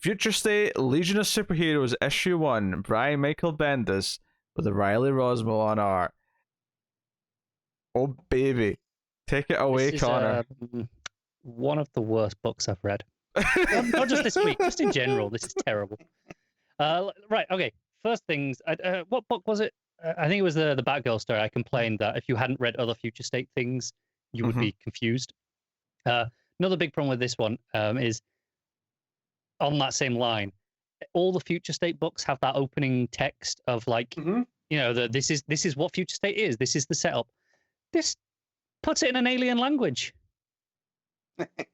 Future State Legion of Superheroes issue 1, Brian Michael Bendis with the Riley Rosmo on art. Oh baby, take it away, This is, Connor. one of the worst books I've read. Not just this week, just in general. This is terrible. Right, okay. First things, what book was it? I think it was the Batgirl story. I complained that if you hadn't read other Future State things, you would be confused. Another big problem with this one is on that same line. All the Future State books have that opening text of like, you know, this is what Future State is. This is the setup. This puts it in an alien language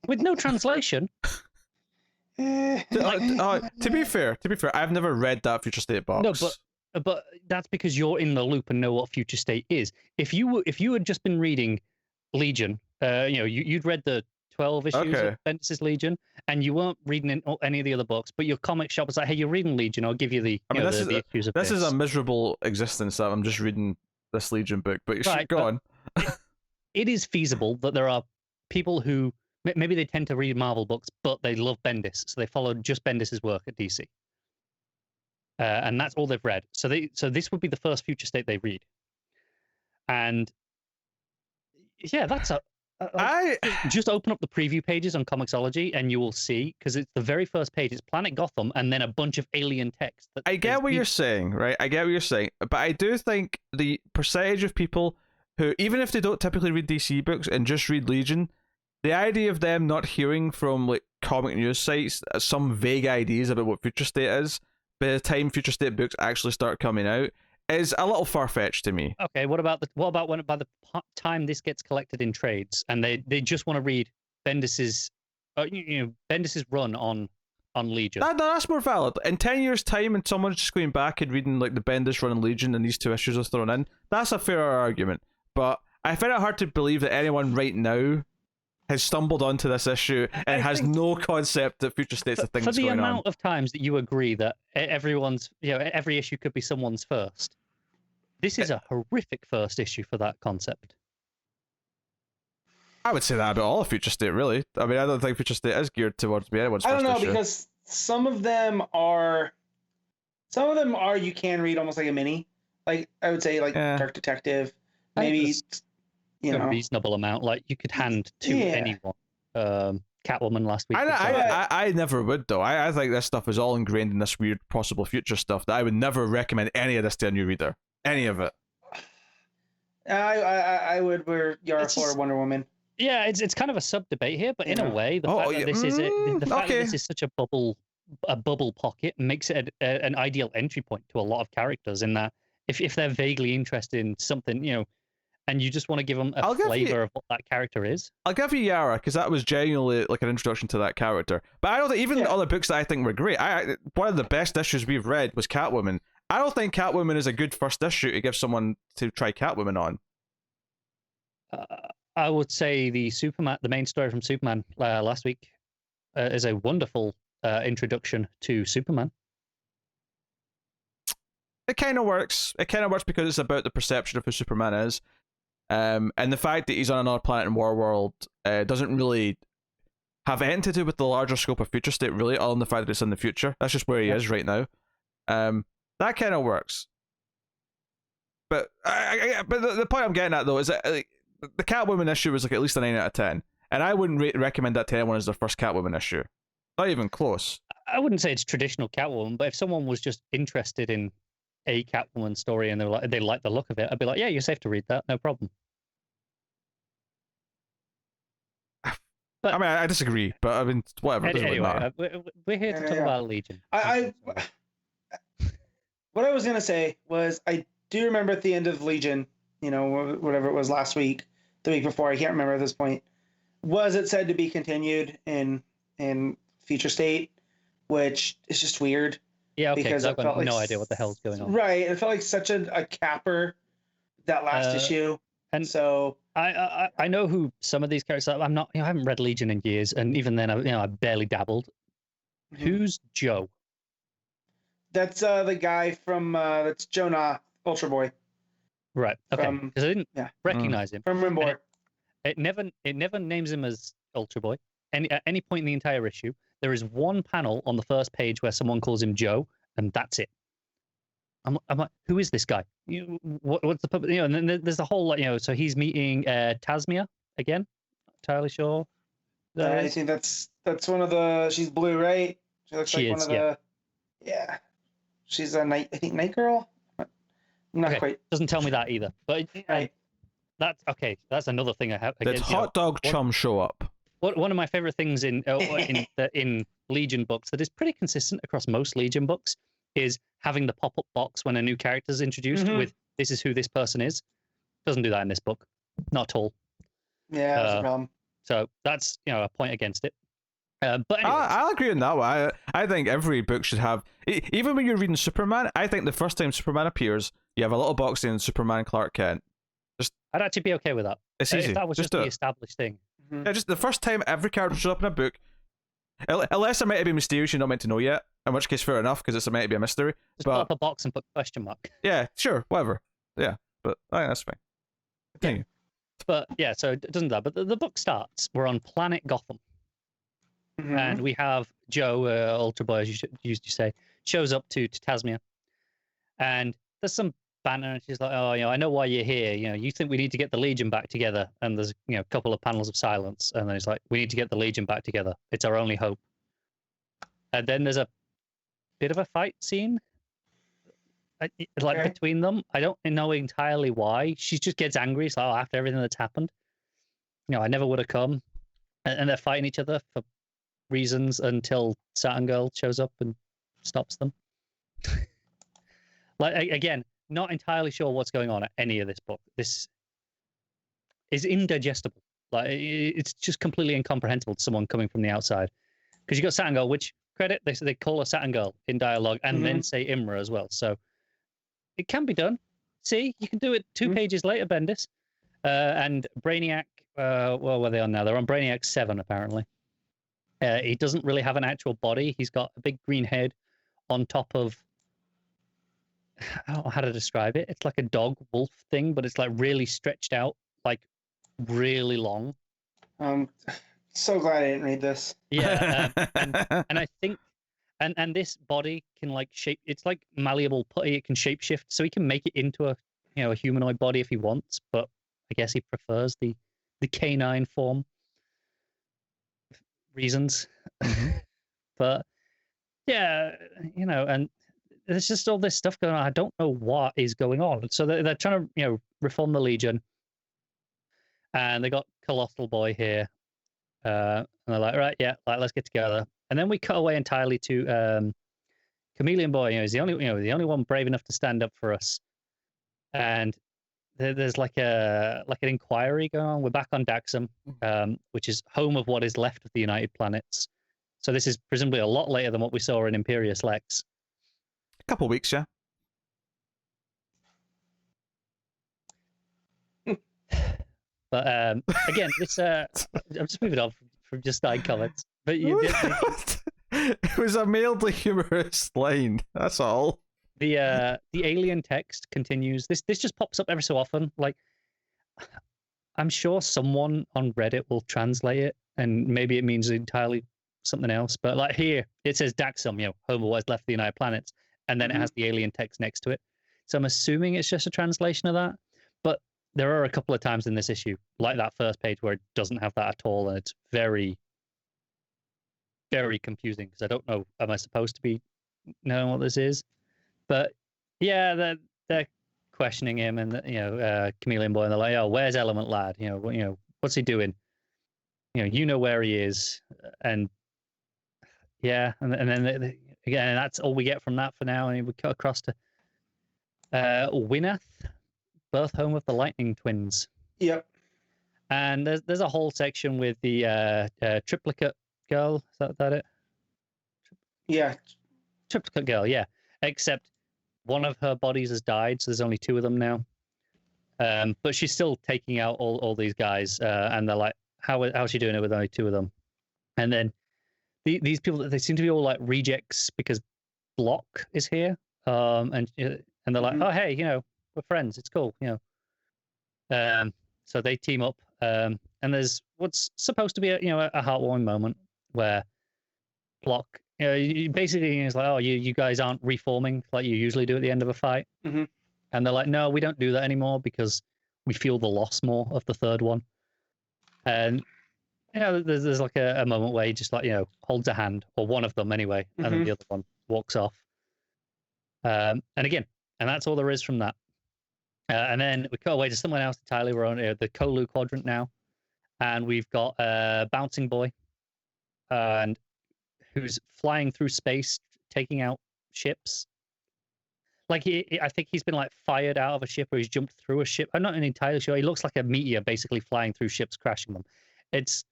with no translation. To be fair, I've never read that Future State box. No, but that's because you're in the loop and know what Future State is. If you had just been reading Legion, you'd read the 12 issues of Bendis' Legion, and you weren't reading any of the other books, but your comic shop was like, hey, you're reading Legion, I'll give you the, the issues of this. This is a miserable existence that I'm just reading this Legion book, but you should go on. It is feasible that there are people who, maybe they tend to read Marvel books, but they love Bendis, so they follow just Bendis' work at DC. And that's all they've read. So this would be the first Future State they read. And yeah, that's just open up the preview pages on Comixology and you will see, because it's the very first page, it's Planet Gotham and then a bunch of alien text. I get what you're saying, right? I get what you're saying, but I do think the percentage of people who, even if they don't typically read DC books and just read Legion, the idea of them not hearing from like comic news sites some vague ideas about what Future State is by the time Future State books actually start coming out is a little far-fetched to me. Okay, what about when by the time this gets collected in trades and they just want to read Bendis's Bendis's run on Legion? No, that's more valid. In 10 years' time, and someone's just going back and reading like the Bendis run on Legion and these two issues are thrown in, that's a fairer argument. But I find it hard to believe that anyone right now has stumbled onto this issue and has no concept that Future State's a thing that's going on. For the amount of times that you agree that everyone's, every issue could be someone's first, this is a horrific first issue for that concept. I would say that about all of Future State, really. I mean, I don't think Future State is geared towards me anyone's first issue. I don't know, because some of them are you can read almost like a mini. Like, I would say, like, Dark Detective, maybe... A reasonable amount, like you could hand to anyone. Catwoman last week. I never would though. I think this stuff is all ingrained in this weird possible future stuff that I would never recommend any of this to a new reader. Any of it. I would wear Yara for Wonder Woman. Yeah, it's kind of a sub debate here, but in a way, the fact that this is the fact that this is such a bubble pocket makes it an ideal entry point to a lot of characters. In that, if they're vaguely interested in something, and you just want to give them a flavor of what that character is. I'll give you Yara, because that was genuinely like an introduction to that character. But I don't think, even the other books that I think were great, one of the best issues we've read was Catwoman. I don't think Catwoman is a good first issue to give someone to try Catwoman on. I would say the main story from Superman last week is a wonderful introduction to Superman. It kind of works. It kind of works because it's about the perception of who Superman is. And the fact that he's on another planet in Warworld doesn't really have anything to do with the larger scope of Future State, really, other than the fact that it's in the future. That's just where he is right now. That kind of works. But the point I'm getting at, though, is that the Catwoman issue was like at least a 9 out of 10. And I wouldn't recommend that to anyone as their first Catwoman issue. Not even close. I wouldn't say it's traditional Catwoman, but if someone was just interested in a Catwoman story and they like the look of it, I'd be like, yeah, you're safe to read that, no problem. But I mean, I disagree, but I mean, whatever. Anyway, we're here to talk about Legion. What I was gonna say was, I do remember at the end of Legion, whatever it was last week, the week before, I can't remember at this point, was it said to be continued in Future State, which is just weird. Yeah, okay, because I've got no like, idea what the hell's going on. Right, it felt like such a capper, that last issue. And so I know who some of these characters are. I'm not, I haven't read Legion in years, and even then, I barely dabbled. Mm-hmm. Who's Joe? That's the guy from that's Jonah, Ultra Boy. Right. Okay. Because I didn't recognize him from Rimbor. It never names him as Ultra Boy at any point in the entire issue. There is one panel on the first page where someone calls him Joe, and that's it. I'm like, who is this guy? What's the purpose? And then there's the whole, so he's meeting Tasmia again. Not entirely sure. I think that's one of the. She's blue, right? She looks like one of the. Yeah, she's a night. I think night girl. Not quite. Doesn't tell me that either. But right. That's okay. That's another thing I have. Did hot dog chum show up? One of my favorite things in Legion books that is pretty consistent across most Legion books is having the pop-up box when a new character is introduced with "This is who this person is." Doesn't do that in this book, not at all. Yeah, that's a problem. So that's a point against it. But anyways. I'll agree on that one. I think every book should have, even when you're reading Superman, I think the first time Superman appears, you have a little box saying Superman Clark Kent. I'd actually be okay with that. It's easy. If that was just the established thing. Yeah, just the first time every character shows up in a book, unless it might be mysterious you're not meant to know yet, in which case fair enough, because it's meant to be a mystery. Just pull up a box and put question mark. Yeah, sure, whatever. Yeah, but I think that's fine. Continue. Yeah. But yeah, so it doesn't that. But the book starts. We're on planet Gotham. And we have Joe, Ultra Boy, as you used to say, shows up to Tasmia. And there's some banter, and she's like, "Oh, I know why you're here. You think we need to get the Legion back together." And there's a couple of panels of silence, and then it's like, "We need to get the Legion back together. It's our only hope." And then there's a bit of a fight scene, between them. I don't know entirely why. She just gets angry. So after everything that's happened, I never would have come, and they're fighting each other for reasons until Saturn Girl shows up and stops them. Again, not entirely sure what's going on at any of this book. This is indigestible. It's just completely incomprehensible to someone coming from the outside. Because you got Saturn Girl, which credit they call her Saturn Girl in dialogue, and then say Imra as well. So it can be done. See, you can do it 2 pages later, Bendis. And Brainiac. Where are they on now? They're on Brainiac 7 apparently. He doesn't really have an actual body. He's got a big green head on top of, I don't know how to describe it. It's like a dog wolf thing, but it's really stretched out, really long. So glad I didn't read this. Yeah, and I think, and this body can shape. It's like malleable putty. It can shapeshift, so he can make it into a a humanoid body if he wants. But I guess he prefers the canine form. Reasons. But yeah, and there's just all this stuff going on. I don't know what is going on. So they're trying to reform the Legion, and they got Colossal Boy here, and they're like, right, yeah, let's get together. And then we cut away entirely to Chameleon Boy. He's the only one brave enough to stand up for us. And there's an inquiry going on. We're back on Daxam, which is home of what is left of the United Planets. So this is presumably a lot later than what we saw in Imperius Lex. A couple of weeks, yeah. But again, this I'm just moving on from just nine comments. But you did. It was a mildly humorous line. That's all. The alien text continues. This just pops up every so often. I'm sure someone on Reddit will translate it, and maybe it means entirely something else. But here, it says Daxam, home of what's left of the United Planets, and then it has the alien text next to it. So I'm assuming it's just a translation of that. But there are a couple of times in this issue, like that first page, where it doesn't have that at all, and it's very, very confusing because I don't know. Am I supposed to be knowing what this is? But yeah, they're questioning him, and Chameleon Boy, and they're like, "Oh, where's Element Lad? What's he doing? You know where he is." And yeah, and then again, that's all we get from that for now. And we cut across to Winath, birth home of the Lightning Twins. Yep. And there's a whole section with the triplicate girl. Is that it? Yeah. Triplicate girl, yeah. Except one of her bodies has died, so there's only 2 of them now. But she's still taking out all these guys, and they're like, how's she doing it with only 2 of them? And then these people, they seem to be all rejects because Block is here, and they're like, oh hey, we're friends, it's cool, So they team up, and there's what's supposed to be a heartwarming moment where block. Basically, it's like, oh, you guys aren't reforming like you usually do at the end of a fight. Mhm. And they're like, no, we don't do that anymore because we feel the loss more of the third one. And there's like a moment where he just like holds a hand, or one of them anyway, and then the other one walks off. And again, and that's all there is from that. And then we cut away to someone else entirely. We're on the Kolu quadrant now, and we've got Bouncing Boy, and who's flying through space, taking out ships. Like I think he's been like fired out of a ship, or he's jumped through a ship. I'm not entirely sure. He looks like a meteor, basically flying through ships, crashing them. It's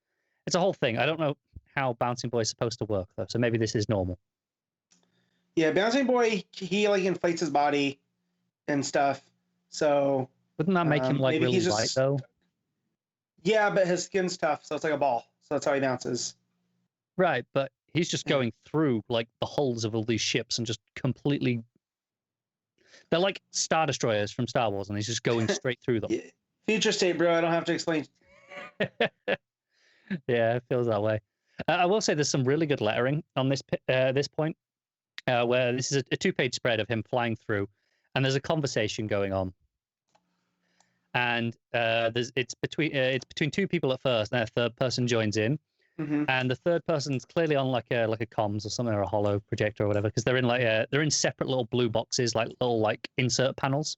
a whole thing. I don't know how Bouncing Boy is supposed to work though, so maybe this is normal. Yeah, Bouncing Boy, he like inflates his body and stuff. So wouldn't that make him like really light though? Yeah, but his skin's tough, so it's like a ball. So that's how he bounces. Right, but he's just going through like the hulls of all these ships and just completely. They're like Star Destroyers from Star Wars, and he's just going straight through them. Yeah. Future state, bro. I don't have to explain. Yeah, it feels that way. I will say there's some really good lettering on this point, where this is a 2-page spread of him flying through, and there's a conversation going on, and it's between two people at first, and a third person joins in, and the third person's clearly on like a comms or something, or a hollow projector or whatever, because they're in they're in separate little blue boxes, like little like insert panels.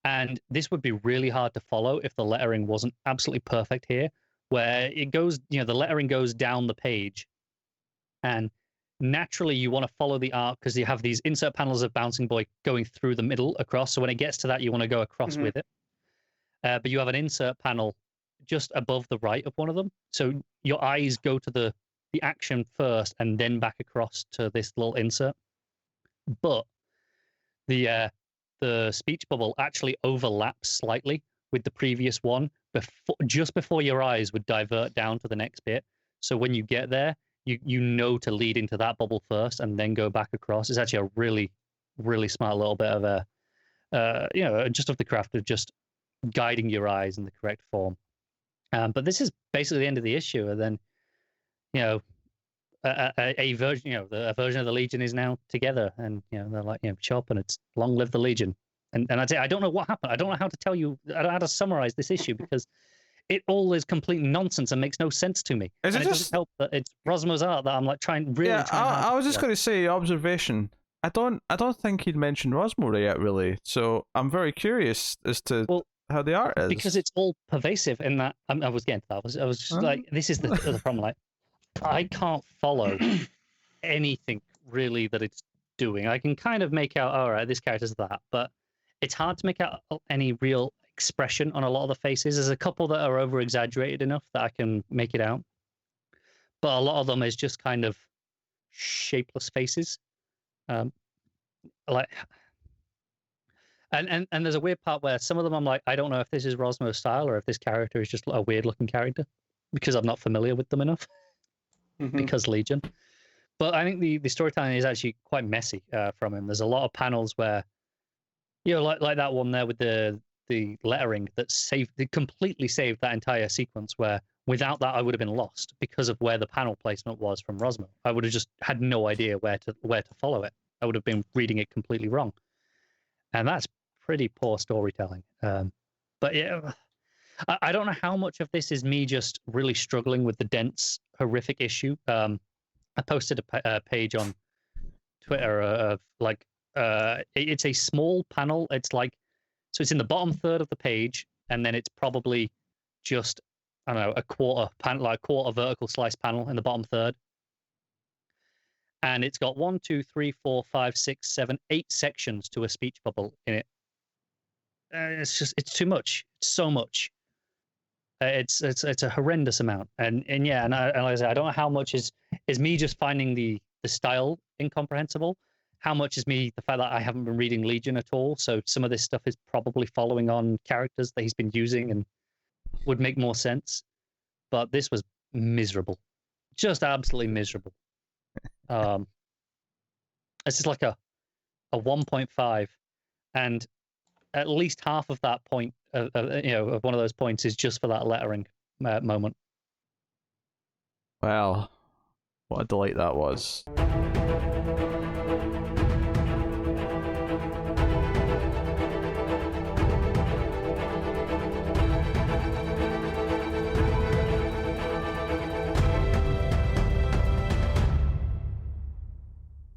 And this would be really hard to follow if the lettering wasn't absolutely perfect here, where it goes, the lettering goes down the page, and naturally you want to follow the arc because you have these insert panels of Bouncing Boy going through the middle across. So when it gets to that, you want to go across with it. But you have an insert panel just above the right of one of them. So your eyes go to the action first and then back across to this little insert. But the speech bubble actually overlaps slightly with the previous one just before your eyes would divert down to the next bit. So when you get there, you know to lead into that bubble first and then go back across. It's actually a really, really smart little bit of just of the craft of just guiding your eyes in the correct form. But this is basically the end of the issue, and then a version, a version of the Legion is now together, and they're like, chop, and it's long live the Legion. And I'd say I don't know what happened. I don't know how to tell you. I don't know how to summarize this issue because it all is complete nonsense and makes no sense to me. It doesn't help that it's Rosmo's art that I'm like trying. I was just going to say observation. I don't think he'd mentioned Rosmo yet, really. So I'm very curious as to how the art is, because it's all pervasive in that. I was getting to that. I was just like, this is the problem. Like, I can't follow anything really that it's doing. I can kind of make out, all right, this character's that, but it's hard to make out any real expression on a lot of the faces. There's a couple that are over exaggerated enough that I can make it out, but a lot of them is just kind of shapeless faces. And there's a weird part where some of them I'm like, I don't know if this is Rosmo's style or if this character is just a weird looking character because I'm not familiar with them enough. Because Legion. But I think the storytelling is actually quite messy from him. There's a lot of panels where, like that one there with the lettering that completely saved that entire sequence, where without that I would have been lost because of where the panel placement was from Rosmo. I would have just had no idea where to follow it. I would have been reading it completely wrong. And that's pretty poor storytelling. But yeah, I don't know how much of this is me just really struggling with the dense, horrific issue. I posted a page on Twitter of like, it's a small panel. It's like, so it's in the bottom third of the page, and then it's probably just, I don't know, a quarter panel, like a quarter vertical slice panel in the bottom third. And it's got 1, 2, 3, 4, 5, 6, 7, 8 sections to a speech bubble in it. It's too much. It's so much. It's a horrendous amount, and like I said, I don't know how much is me just finding the style incomprehensible. How much is me the fact that I haven't been reading Legion at all, so some of this stuff is probably following on characters that he's been using and would make more sense. But this was miserable, just absolutely miserable. It's just like a 1.5, and at least half of that point of one of those points is just for that lettering moment. Well, What a delight that was.